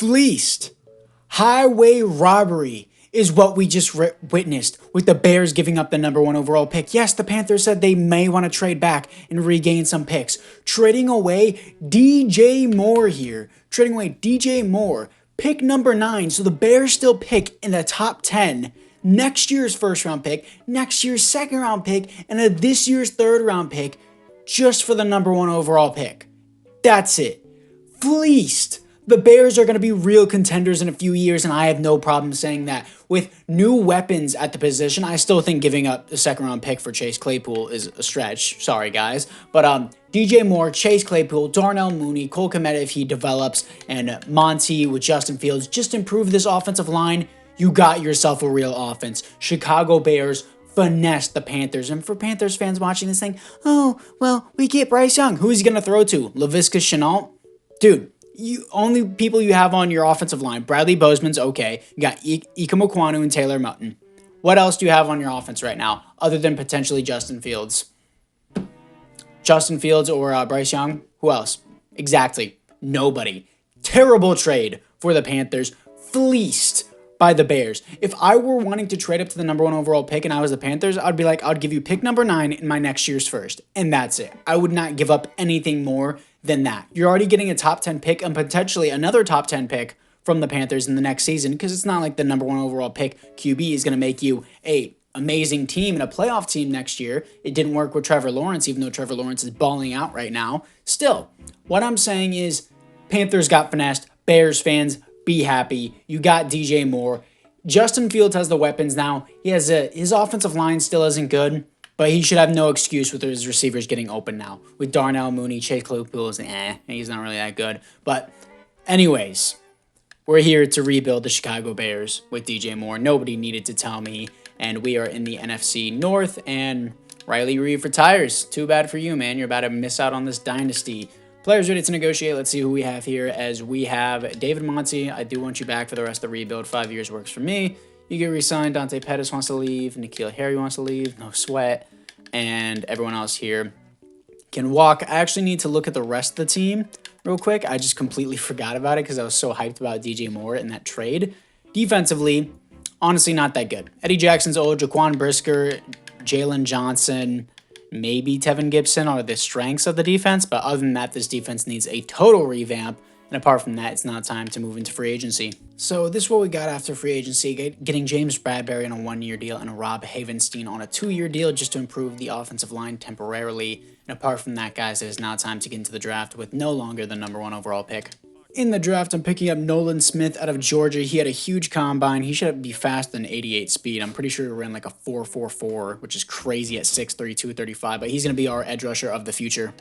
fleeced. Highway robbery is what we just witnessed with the Bears giving up the #1 overall pick. Yes, the Panthers said they may want to trade back and regain some picks. Trading away DJ Moore here. Trading away DJ Moore. Pick #9. So the Bears still pick in the top 10. Next year's first round pick, next year's second round pick, and this year's third round pick just for the #1 overall pick. That's it. Fleeced. The Bears are going to be real contenders in a few years, and I have no problem saying that. With new weapons at the position, I still think giving up the second round pick for Chase Claypool is a stretch. Sorry, guys. But DJ Moore, Chase Claypool, Darnell Mooney, Cole Kmet if he develops, and Monty with Justin Fields just improve this offensive line. You got yourself a real offense. Chicago Bears finessed the Panthers. And for Panthers fans watching this thing, oh, well, we get Bryce Young. Who is he going to throw to? Laviska Shenault? Dude. Only people you have on your offensive line. Bradley Bozeman's okay. You got Ike Ekwonu and Taylor Moton. What else do you have on your offense right now other than potentially Justin Fields? Justin Fields or Bryce Young? Who else? Exactly. Nobody. Terrible trade for the Panthers. Fleeced by the Bears. If I were wanting to trade up to the #1 overall pick and I was the Panthers, I'd be like, I'd give you pick #9 in my next year's first. And that's it. I would not give up anything more than that. You're already getting a top 10 pick and potentially another top 10 pick from the Panthers in the next season, because it's not like the #1 overall pick QB is going to make you a amazing team and a playoff team next year. It didn't work with Trevor Lawrence, even though Trevor Lawrence is balling out right now. Still, what I'm saying is Panthers got finessed. Bears fans, be happy. You got DJ Moore. Justin Fields has the weapons now. He has his offensive line still isn't good, but he should have no excuse with his receivers getting open now. With Darnell Mooney, Chase Claypool is he's not really that good. But anyways, we're here to rebuild the Chicago Bears with DJ Moore. Nobody needed to tell me. And we are in the NFC North, and Riley Reeve retires. Too bad for you, man. You're about to miss out on this dynasty. Players ready to negotiate. Let's see who we have here. As we have David Monty. I do want you back for the rest of the rebuild. 5 years works for me. You get re-signed. Dante Pettis wants to leave. N'Keal Harry wants to leave. No sweat. And everyone else here can walk. I actually need to look at the rest of the team real quick. I just completely forgot about it because I was so hyped about DJ Moore in that trade. Defensively, honestly not that good. Eddie Jackson's old. Jaquan Brisker, Jalen Johnson, maybe Tevin Gibson are the strengths of the defense. But other than that, this defense needs a total revamp. And apart from that, it's not time to move into free agency. So this is what we got after free agency, getting James Bradberry on a 1-year deal and Rob Havenstein on a 2-year deal just to improve the offensive line temporarily. And apart from that, guys, it is now time to get into the draft with no longer the #1 overall pick. In the draft, I'm picking up Nolan Smith out of Georgia. He had a huge combine. He should be faster than 88 speed. I'm pretty sure he ran like a 4.44, which is crazy at 6'3", 235, but he's going to be our edge rusher of the future.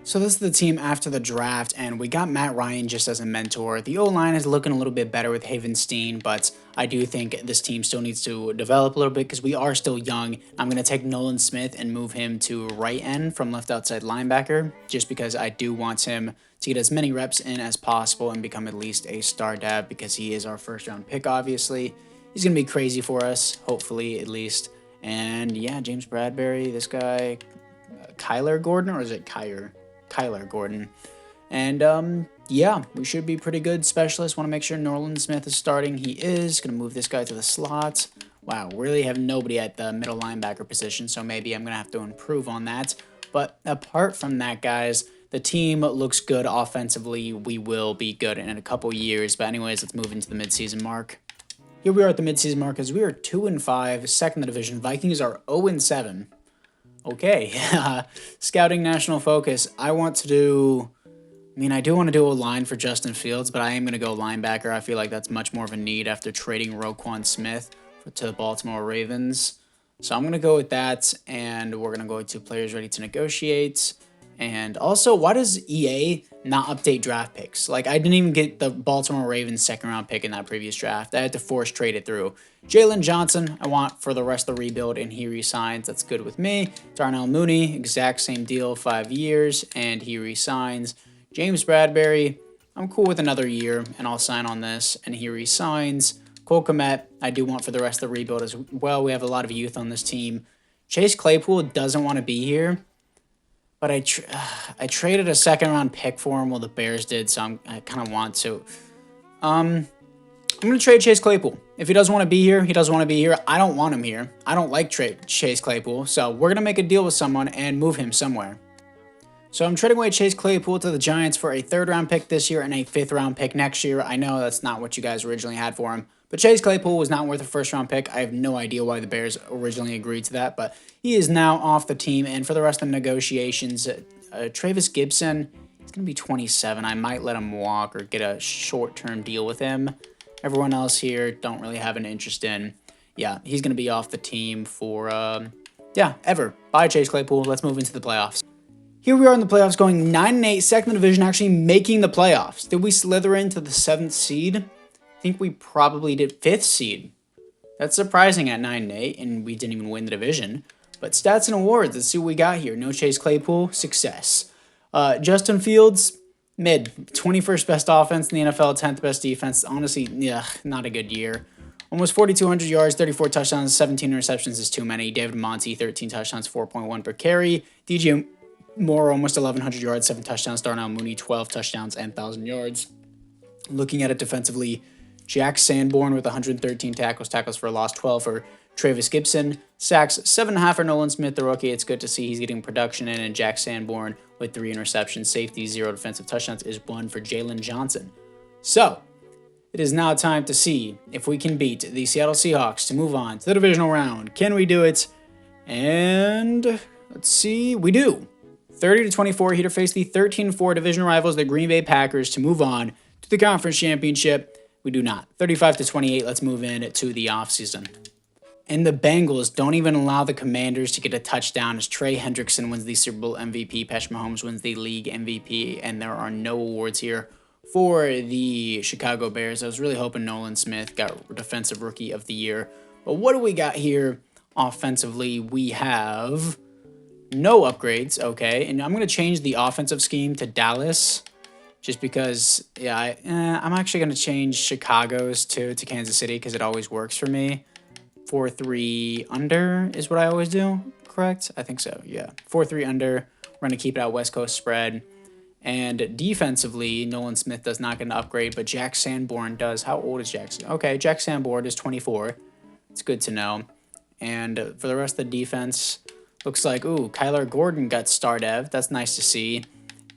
So this is the team after the draft, and we got Matt Ryan just as a mentor. The O-line is looking a little bit better with Havenstein, but I do think this team still needs to develop a little bit because we are still young. I'm going to take Nolan Smith and move him to right end from left outside linebacker, just because I do want him to get as many reps in as possible and become at least a star dab, because he is our first round pick, obviously. He's going to be crazy for us, hopefully, at least. And yeah, James Bradberry, this guy, Kyler Gordon, or is it Kyler Gordon. And yeah, we should be pretty good. Specialists want to make sure Nolan Smith is starting. He is going to move this guy to the slot. Wow, really have nobody at the middle linebacker position, so maybe I'm going to have to improve on that. But apart from that, guys, the team looks good offensively. We will be good in a couple years. But anyways, let's move into the midseason mark. Here we are at the midseason mark as we are 2-5, second in the division. Vikings are 0-7. Okay, scouting national focus. I do want to do a line for Justin Fields, but I am going to go linebacker. I feel like that's much more of a need after trading Roquan Smith to the Baltimore Ravens. So I'm going to go with that, and we're going to go to players ready to negotiate. And also, why does EA not update draft picks? Like, I didn't even get the Baltimore Ravens second round pick in that previous draft. I had to force trade it through. Jalen Johnson, I want for the rest of the rebuild, and he resigns. That's good with me. Darnell Mooney, exact same deal, 5 years, and he resigns. James Bradberry, I'm cool with another year, and I'll sign on this, and he resigns. Cole Kmet, I do want for the rest of the rebuild as well. We have a lot of youth on this team. Chase Claypool doesn't want to be here. But I traded a second-round pick for him, well, the Bears did, so I kind of want to. I'm going to trade Chase Claypool. If he doesn't want to be here, he doesn't want to be here. I don't want him here. I don't like Chase Claypool. So we're going to make a deal with someone and move him somewhere. So I'm trading away Chase Claypool to the Giants for a 3rd-round pick this year and a 5th-round pick next year. I know that's not what you guys originally had for him. But Chase Claypool was not worth a 1st-round pick. I have no idea why the Bears originally agreed to that. But he is now off the team. And for the rest of the negotiations, Travis Gibson, he's going to be 27. I might let him walk or get a short-term deal with him. Everyone else here don't really have an interest in. Yeah, he's going to be off the team for, ever. Bye, Chase Claypool. Let's move into the playoffs. Here we are in the playoffs going 9-8, second in the division, actually making the playoffs. Did we slither into the 7th seed? I think we probably did 5th seed. That's surprising at 9-8, and we didn't even win the division. But stats and awards, let's see what we got here. No Chase Claypool, success. Justin Fields, mid. 21st best offense in the NFL, 10th best defense. Honestly, not a good year. Almost 4,200 yards, 34 touchdowns, 17 interceptions is too many. David Monty, 13 touchdowns, 4.1 per carry. DJ Moore, almost 1,100 yards, 7 touchdowns. Darnell Mooney, 12 touchdowns and 1,000 yards. Looking at it defensively, Jack Sanborn with 113 tackles for a loss, 12 for Travis Gibson. Sacks, 7.5 for Nolan Smith, the rookie. It's good to see he's getting production in. And Jack Sanborn with 3 interceptions. Safety, 0 defensive touchdowns is 1 for Jalen Johnson. So, it is now time to see if we can beat the Seattle Seahawks to move on to the divisional round. Can we do it? And let's see. We do. 30-24, here to face the 13-4 division rivals, the Green Bay Packers, to move on to the conference championship. We do not. 35-28, let's move in to the offseason. And the Bengals don't even allow the Commanders to get a touchdown as Trey Hendrickson wins the Super Bowl MVP, Patrick Mahomes wins the league MVP, and there are no awards here for the Chicago Bears. I was really hoping Nolan Smith got Defensive Rookie of the Year. But what do we got here offensively? We have no upgrades, okay, and I'm going to change the offensive scheme to Dallas just because, I'm actually going to change Chicago's to Kansas City because it always works for me. 4-3 under is what I always do, correct? I think so, yeah. 4-3 under. We're going to keep it out West Coast spread. And defensively, Nolan Smith does not get an upgrade, but Jack Sanborn does. How old is Jack? Okay, Jack Sanborn is 24. It's good to know. And for the rest of the defense, looks like, Kyler Gordon got star dev. That's nice to see.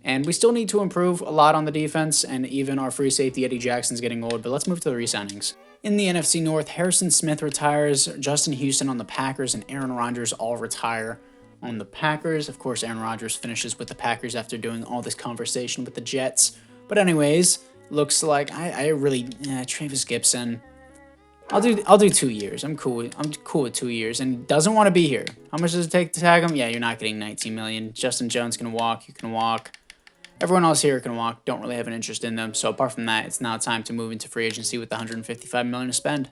And we still need to improve a lot on the defense, and even our free safety, Eddie Jackson's getting old. But let's move to the re-signings. In the NFC North, Harrison Smith retires, Justin Houston on the Packers, and Aaron Rodgers all retire on the Packers. Of course, Aaron Rodgers finishes with the Packers after doing all this conversation with the Jets. But anyways, looks like Travis Gibson. I'll do 2 years. I'm cool with 2 years, and doesn't want to be here. How much does it take to tag him? Yeah, you're not getting 19 million. Justin Jones can walk. You can walk. Everyone else here can walk. Don't really have an interest in them. So apart from that, it's now time to move into free agency with the $155 million to spend.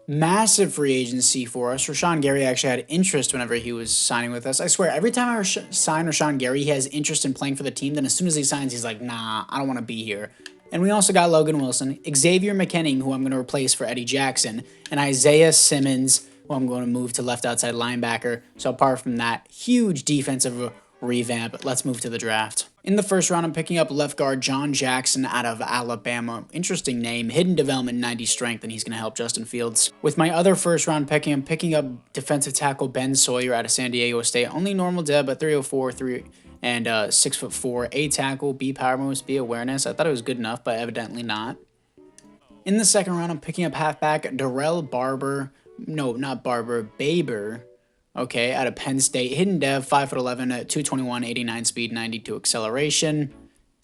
Massive free agency for us. Rashawn Gary actually had interest whenever he was signing with us. I swear, every time I sign Rashawn Gary, he has interest in playing for the team. Then as soon as he signs, he's like, nah, I don't want to be here. And we also got Logan Wilson, Xavier McKinning, who I'm going to replace for Eddie Jackson, and Isaiah Simmons, who I'm going to move to left outside linebacker. So apart from that, huge defensive revamp. Let's move to the draft. In the first round, I'm picking up left guard John Jackson out of Alabama. Interesting name, hidden development, 90 strength, and he's going to help Justin Fields. With my other first round picking, I'm picking up defensive tackle Ben Sawyer out of San Diego State. Only normal deb, but 304, 6'4", A tackle, B power moves, B awareness. I thought it was good enough, but evidently not. In the second round, I'm picking up halfback Darrell Barber. No, not Barber, Baber. Okay, out of Penn State. Hidden dev, 5'11", 221, 89 speed, 92 acceleration.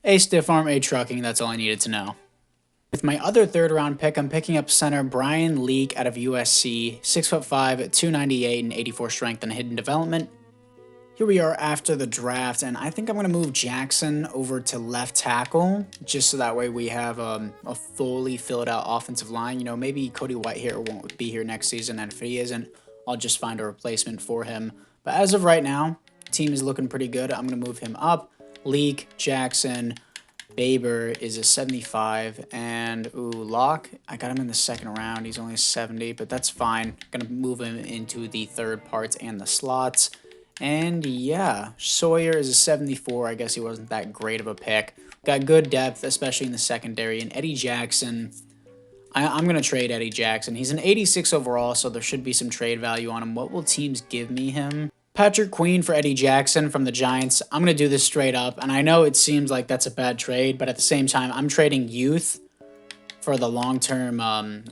A stiff arm, A trucking. That's all I needed to know. With my other third round pick, I'm picking up center Brian Leak out of USC. 6'5", 298, and 84 strength and hidden development. Here we are after the draft, and I think I'm going to move Jackson over to left tackle, just so that way we have a fully filled out offensive line. You know, maybe Cody Whitehair won't be here next season, and if he isn't, I'll just find a replacement for him. But as of right now, the team is looking pretty good. I'm going to move him up. Leak, Jackson, Baber is a 75, and Locke, I got him in the second round. He's only a 70, but that's fine. Going to move him into the third parts and the slots. And yeah, Sawyer is a 74. I guess he wasn't that great of a pick. Got good depth, especially in the secondary. And Eddie Jackson, I'm going to trade Eddie Jackson. He's an 86 overall, so there should be some trade value on him. What will teams give me him? Patrick Queen for Eddie Jackson from the Giants. I'm going to do this straight up. And I know it seems like that's a bad trade, but at the same time, I'm trading youth for the long-term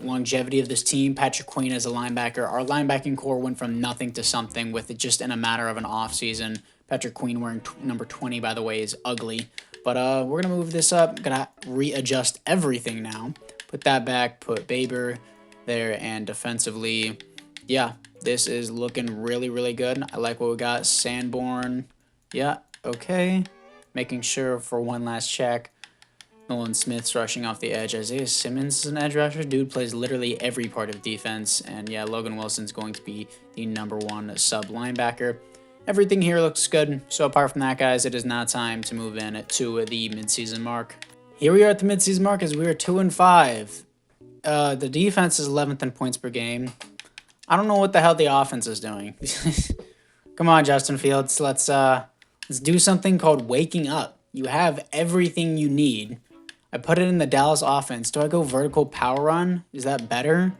longevity of this team. Patrick Queen as a linebacker. Our linebacking core went from nothing to something with it just in a matter of an offseason. Patrick Queen wearing number 20, by the way, is ugly. But we're going to move this up. Going to readjust everything now. Put that back, put Baber there, and defensively, yeah, this is looking really, really good. I like what we got. Sanborn, yeah, okay. Making sure for one last check. Nolan Smith's rushing off the edge. Isaiah Simmons is an edge rusher. Dude plays literally every part of defense. And yeah, Logan Wilson's going to be the #1 sub linebacker. Everything here looks good. So apart from that, guys, it is now time to move in to the midseason mark. Here we are at the midseason mark as we are 2-5. The defense is 11th in points per game. I don't know what the hell the offense is doing. Come on, Justin Fields. Let's do something called waking up. You have everything you need. I put it in the Dallas offense. Do I go vertical power run? Is that better?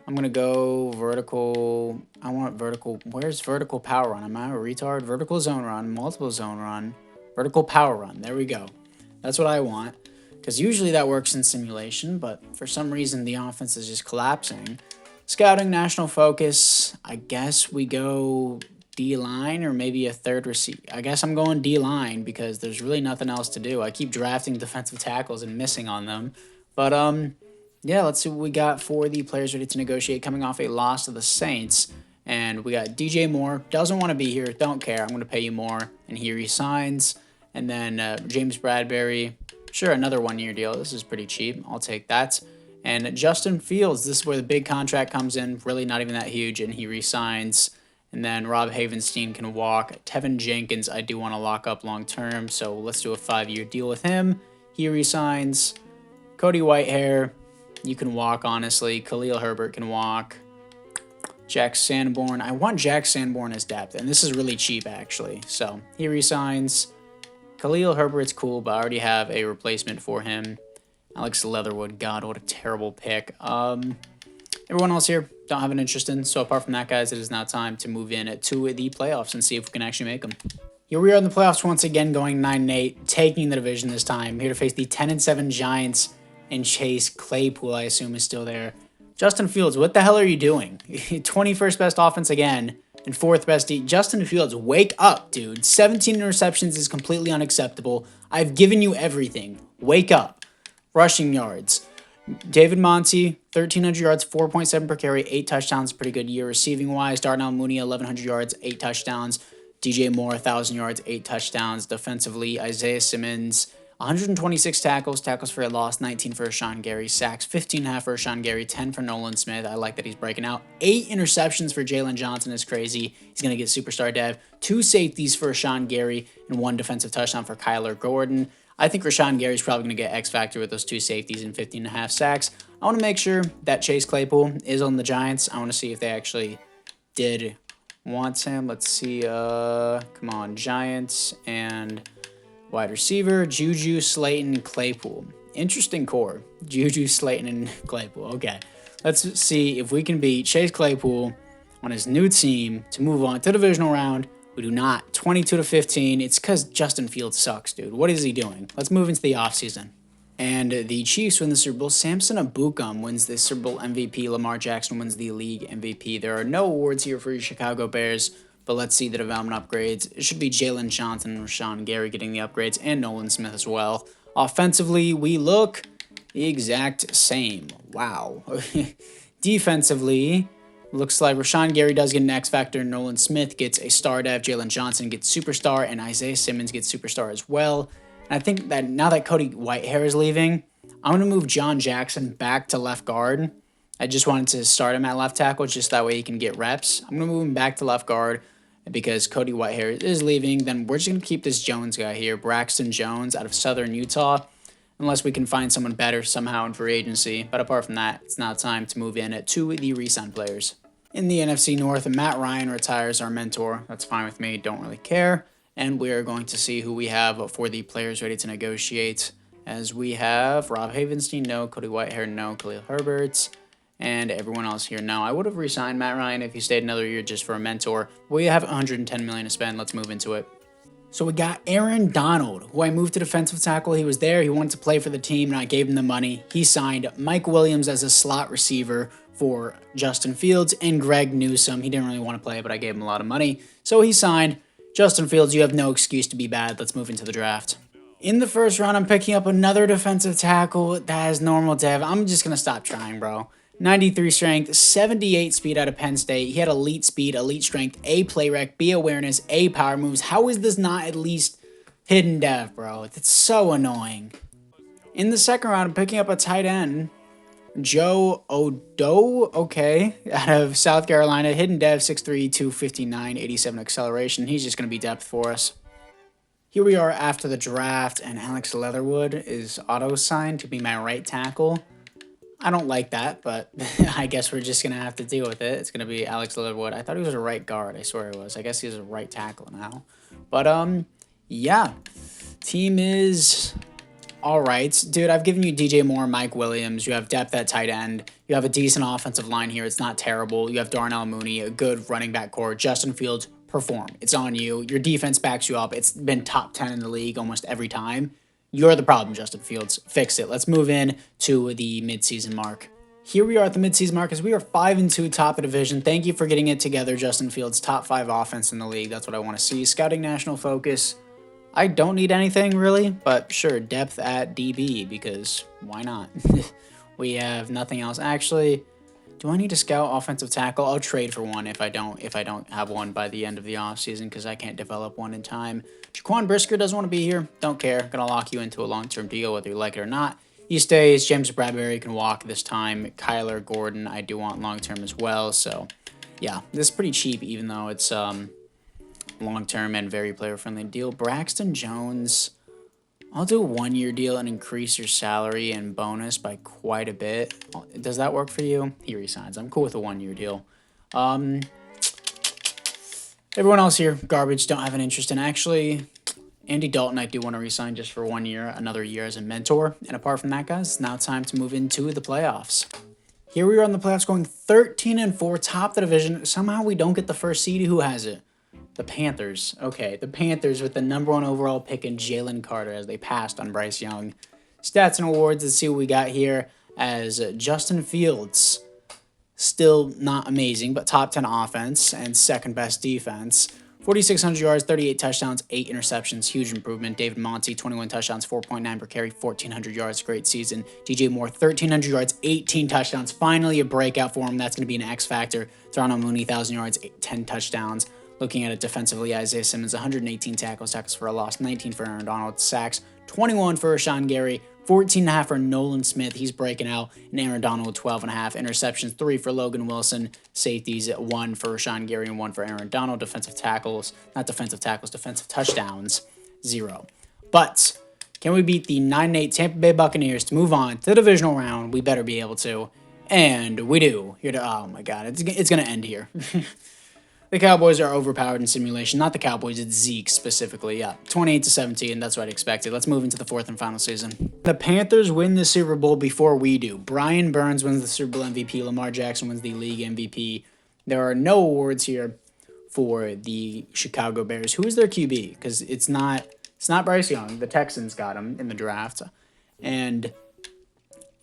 I'm going to go vertical. I want vertical. Where's vertical power run? Am I a retard? Vertical zone run, multiple zone run, vertical power run. There we go. That's what I want. Because usually that works in simulation, but for some reason the offense is just collapsing. Scouting, national focus. I guess we go D-line or maybe a third receiver. I guess I'm going D-line because there's really nothing else to do. I keep drafting defensive tackles and missing on them. But, yeah, let's see what we got for the players ready to negotiate coming off a loss to the Saints. And we got DJ Moore. Doesn't want to be here. Don't care. I'm going to pay you more. And he resigns. And then James Bradbury. Sure, another one-year deal. This is pretty cheap. I'll take that. And Justin Fields. This is where the big contract comes in. Really not even that huge. And he resigns. And then Rob Havenstein can walk. Tevin Jenkins, I do want to lock up long-term, so let's do a 5-year deal with him. He resigns. Cody Whitehair, you can walk, honestly. Khalil Herbert can walk. Jack Sanborn. I want Jack Sanborn as depth, and this is really cheap, actually. So he resigns. Khalil Herbert's cool, but I already have a replacement for him. Alex Leatherwood. God, what a terrible pick. Everyone else here don't have an interest in. So apart from that, guys, it is now time to move in to the playoffs and see if we can actually make them. Here we are in the playoffs once again, going 9-8, taking the division this time. Here to face the 10-7 Giants and Chase Claypool, I assume, is still there. Justin Fields, what the hell are you doing? 21st best offense again and 4th best. Justin Fields, wake up, dude. 17 interceptions is completely unacceptable. I've given you everything. Wake up. Rushing yards. David Monty, 1,300 yards, 4.7 per carry, 8 touchdowns, pretty good year. Receiving-wise, Darnell Mooney, 1,100 yards, 8 touchdowns. DJ Moore, 1,000 yards, 8 touchdowns. Defensively, Isaiah Simmons, 126 tackles for a loss, 19 for Rashawn Gary, sacks, 15.5 for Rashawn Gary, 10 for Nolan Smith. I like that he's breaking out. 8 interceptions for Jalen Johnson is crazy. He's going to get superstar dev. 2 safeties for Rashawn Gary, and 1 defensive touchdown for Kyler Gordon. I think Rashawn Gary's probably going to get X Factor with those 2 safeties and 15.5 sacks. I want to make sure that Chase Claypool is on the Giants. I want to see if they actually did want him. Let's see. Come on. Giants and wide receiver. Juju, Slayton, Claypool. Interesting core. Juju, Slayton, and Claypool. Okay. Let's see if we can beat Chase Claypool on his new team to move on to the divisional round. We do not. 22-15. It's because Justin Fields sucks, dude. What is he doing? Let's move into the offseason. And the Chiefs win the Super Bowl. Samson Ebukam wins the Super Bowl MVP. Lamar Jackson wins the league MVP. There are no awards here for your Chicago Bears, but let's see the development upgrades. It should be Jalen Johnson and Rashawn Gary getting the upgrades, and Nolan Smith as well. Offensively, we look the exact same. Wow. Defensively, looks like Rashawn Gary does get an X Factor. Nolan Smith gets a star dev. Jalen Johnson gets superstar. And Isaiah Simmons gets superstar as well. And I think that now that Cody Whitehair is leaving, I'm going to move John Jackson back to left guard. I just wanted to start him at left tackle just that way he can get reps. I'm going to move him back to left guard because Cody Whitehair is leaving. Then we're just going to keep this Jones guy here, Braxton Jones out of Southern Utah, unless we can find someone better somehow in free agency. But apart from that, it's now time to move in to the re-sign players. In the NFC North, Matt Ryan retires, our mentor. That's fine with me. Don't really care. And we are going to see who we have for the players ready to negotiate. As we have Rob Havenstein, no. Cody Whitehair, no. Khalil Herbert, and everyone else here, no. I would have re-signed Matt Ryan if he stayed another year just for a mentor. We have $110 million to spend. Let's move into it. So we got Aaron Donald, who I moved to defensive tackle. He was there. He wanted to play for the team, and I gave him the money. He signed Mike Williams as a slot receiver for Justin Fields and Greg Newsome. He didn't really want to play, but I gave him a lot of money. So he signed Justin Fields. You have no excuse to be bad. Let's move into the draft. In the first round, I'm picking up another defensive tackle that is normal dev. I'm just going to stop trying, bro. 93 strength, 78 speed out of Penn State. He had elite speed, elite strength, A play rec, B awareness, A power moves. How is this not at least hidden dev, bro? It's so annoying. In the second round, I'm picking up a tight end. Joe Odo, okay, out of South Carolina. Hidden dev, 6'3", 259, 87 acceleration. He's just going to be depth for us. Here we are after the draft, and Alex Leatherwood is auto-signed to be my right tackle. I don't like that, but I guess we're just going to have to deal with it. It's going to be Alex Leatherwood. I thought he was a right guard. I swear he was. I guess he's a right tackle now. But, yeah. Team is all right. Dude, I've given you DJ Moore, Mike Williams. You have depth at tight end. You have a decent offensive line here. It's not terrible. You have Darnell Mooney, a good running back core. Justin Fields, perform. It's on you. Your defense backs you up. It's been top 10 in the league almost every time. You're the problem, Justin Fields. Fix it. Let's move in to the midseason mark. Here we are at the midseason mark as we are 5-2 top of division. Thank you for getting it together, Justin Fields. Top 5 offense in the league. That's what I want to see. Scouting national focus. I don't need anything really, but sure, depth at DB because why not? We have nothing else. Actually, do I need to scout offensive tackle? I'll trade for one if I don't have one by the end of the offseason because I can't develop one in time. Jaquan Brisker doesn't want to be here. Don't care. Gonna lock you into a long-term deal whether you like it or not. He stays. James Bradbury can walk this time. Kyler Gordon I do want long-term as well. So yeah, this is pretty cheap even though it's long-term and very player-friendly deal. Braxton Jones, I'll do a 1-year deal and increase your salary and bonus by quite a bit. Does that work for you? He resigns. I'm cool with a 1-year deal. Everyone else here, garbage, don't have an interest in. Actually, Andy Dalton, I do want to resign just for 1 year, another year as a mentor. And apart from that, guys, it's now time to move into the playoffs. Here we are in the playoffs going 13-4, top of the division. Somehow we don't get the first seed. Who has it? The Panthers. Okay, the Panthers with the #1 overall pick in Jalen Carter as they passed on Bryce Young. Stats and awards, let's see what we got here as Justin Fields. Still not amazing, but top 10 offense and second best defense. 4,600 yards, 38 touchdowns, 8 interceptions, huge improvement. David Monty, 21 touchdowns, 4.9 per carry, 1,400 yards, great season. DJ Moore, 1,300 yards, 18 touchdowns, finally a breakout for him. That's going to be an X factor. Darnell Mooney, 1,000 yards, 10 touchdowns. Looking at it defensively, Isaiah Simmons, 118 tackles for a loss, 19 for Aaron Donald, sacks, 21 for Rashawn Gary, 14.5 for Nolan Smith. He's breaking out. And Aaron Donald, 12.5 interceptions, 3 for Logan Wilson. Safeties, 1 for Rashawn Gary and 1 for Aaron Donald. Defensive touchdowns, 0. But can we beat the 9-8 Tampa Bay Buccaneers to move on to the divisional round? We better be able to. And we do. Oh my God, it's going to end here. The Cowboys are overpowered in simulation. Not the Cowboys, it's Zeke specifically. Yeah, 28-17, that's what I expected. Let's move into the 4th and final season. The Panthers win the Super Bowl before we do. Brian Burns wins the Super Bowl MVP. Lamar Jackson wins the league MVP. There are no awards here for the Chicago Bears. Who is their QB? Because it's not Bryce Young. The Texans got him in the draft. And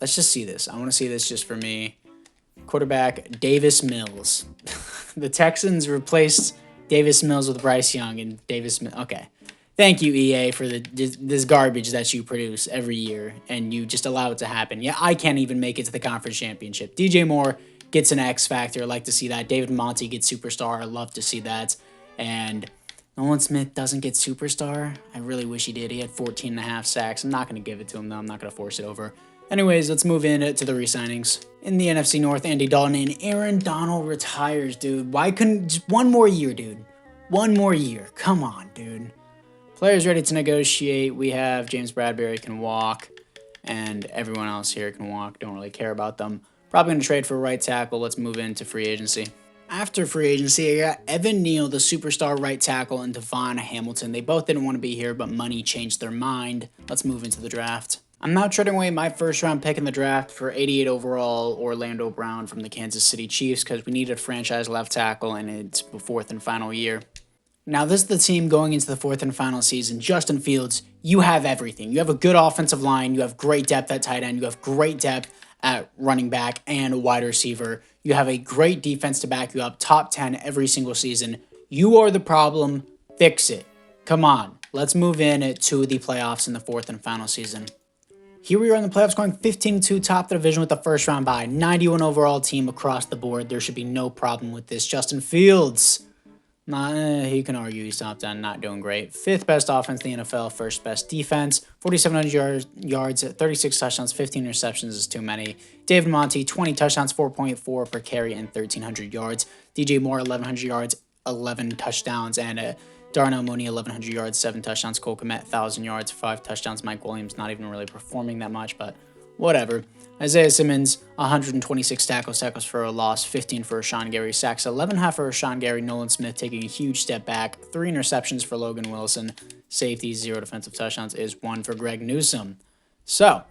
let's just see this. I want to see this just for me. Quarterback Davis Mills. The Texans replaced Davis Mills with Bryce Young and Davis Mills. Okay. Thank you, EA, for this garbage that you produce every year, and you just allow it to happen. Yeah, I can't even make it to the conference championship. DJ Moore gets an X Factor. I like to see that. David Monty gets Superstar. I love to see that. And Nolan Smith doesn't get Superstar. I really wish he did. He had 14.5 sacks. I'm not going to give it to him, though. I'm not going to force it over. Anyways, let's move into the re-signings. In the NFC North, Andy Dalton and Aaron Donald retires, dude. Why couldn't... Just one more year, dude. One more year. Come on, dude. Players ready to negotiate. We have James Bradbury can walk, and everyone else here can walk. Don't really care about them. Probably going to trade for a right tackle. Let's move into free agency. After free agency, I got Evan Neal, the superstar right tackle, and Devon Hamilton. They both didn't want to be here, but money changed their mind. Let's move into the draft. I'm now trading away my first round pick in the draft for 88 overall Orlando Brown from the Kansas City Chiefs because we needed a franchise left tackle and it's the fourth and final year. Now, this is the team going into the fourth and final season. Justin Fields, you have everything. You have a good offensive line. You have great depth at tight end. You have great depth at running back and wide receiver. You have a great defense to back you up, top 10 every single season. You are the problem. Fix it. Come on. Let's move in to the playoffs in the fourth and final season. Here we are in the playoffs going 15-2, top the division with the first round bye. 91 overall team across the board. There should be no problem with this. Justin Fields. He can argue he's top 10, not doing great. Fifth best offense in the NFL, first best defense. 4,700 yards, 36 touchdowns, 15 receptions is too many. David Monty, 20 touchdowns, 4.4 per carry, and 1,300 yards. DJ Moore, 1,100 yards, 11 touchdowns, and Darnell Mooney, 1,100 yards, 7 touchdowns. Cole Kmet, 1,000 yards, 5 touchdowns. Mike Williams, not even really performing that much, but whatever. Isaiah Simmons, 126 tackles for a loss, 15 for Rashawn Gary, sacks 11.5 for Rashawn Gary. Nolan Smith taking a huge step back, 3 interceptions for Logan Wilson, safeties, 0 defensive touchdowns is 1 for Greg Newsome. So,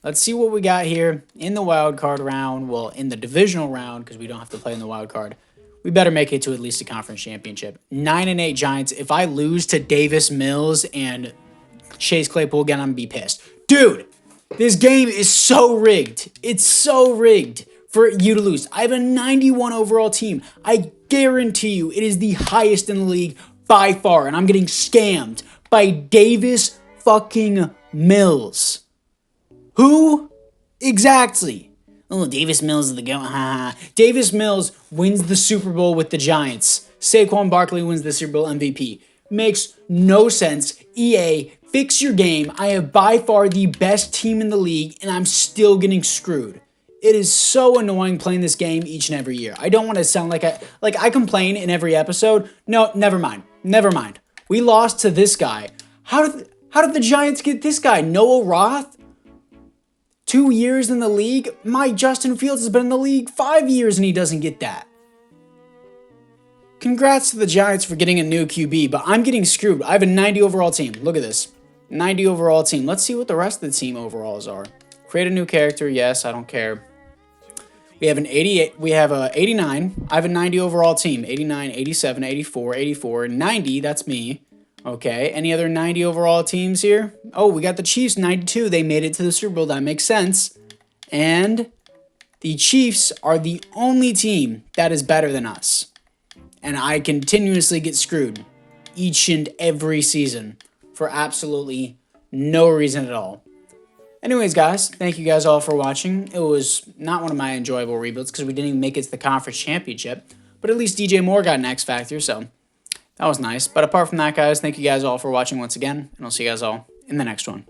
let's see what we got here in the wild card round. Well, in the divisional round, because we don't have to play in the wild card. We better make it to at least a conference championship. 9-8 Giants. If I lose to Davis Mills and Chase Claypool again, I'm going to be pissed. Dude! This game is so rigged. It's so rigged for you to lose. I have a 91 overall team. I guarantee you it is the highest in the league by far. And I'm getting scammed by Davis fucking Mills. Who? Exactly. Oh, Davis Mills is the GOAT. Davis Mills wins the Super Bowl with the Giants. Saquon Barkley wins the Super Bowl MVP. Makes no sense. EA, fix your game. I have by far the best team in the league, and I'm still getting screwed. It is so annoying playing this game each and every year. I don't want to sound like I complain in every episode. No, never mind. Never mind. We lost to this guy. How did the Giants get this guy? Noah Roth? 2 years in the league? My Justin Fields has been in the league 5 years, and he doesn't get that. Congrats to the Giants for getting a new QB, but I'm getting screwed. I have a 90 overall team. Look at this. 90 overall team. Let's see what the rest of the team overalls are. Create a new character. Yes, I don't care. We have an 88. We have a 89. I have a 90 overall team. 89, 87, 84, 84, 90. That's me. Okay. Any other 90 overall teams here? Oh, we got the Chiefs, 92. They made it to the Super Bowl. That makes sense. And the Chiefs are the only team that is better than us. And I continuously get screwed each and every season for absolutely no reason at all. Anyways, guys, thank you guys all for watching. It was not one of my enjoyable rebuilds because we didn't even make it to the conference championship. But at least DJ Moore got an X Factor, so that was nice. But apart from that, guys, thank you guys all for watching once again. And I'll see you guys all in the next one.